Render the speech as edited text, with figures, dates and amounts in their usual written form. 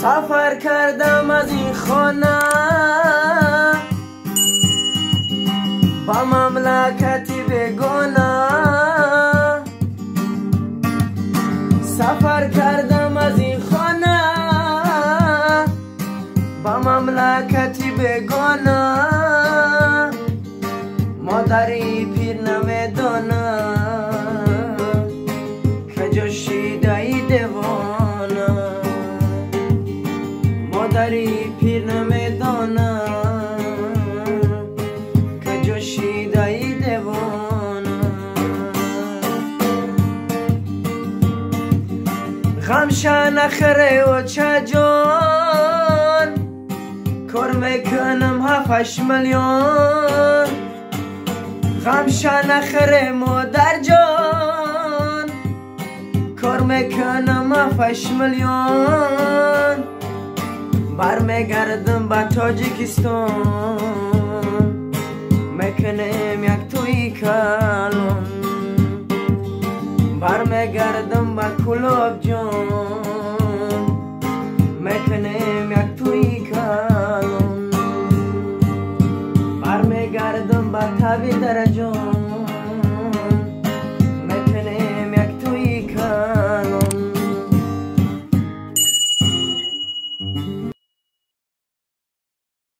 سفر کردم از این خانه با مملکتی بگونه. سفر کردم از این خانه با مملکتی بگونه. مادری پیر نمیدونه که جوشیده ای دیوانه. مادری پیر نمیدونه که جوشیده ای دیوانه. غمشه نخره و چه جان کار میکنم 7-8 میلیون. غمشه نخره مادر جان کار میکنم 7-8 میلیون. برمیگردم به تاجیکستان.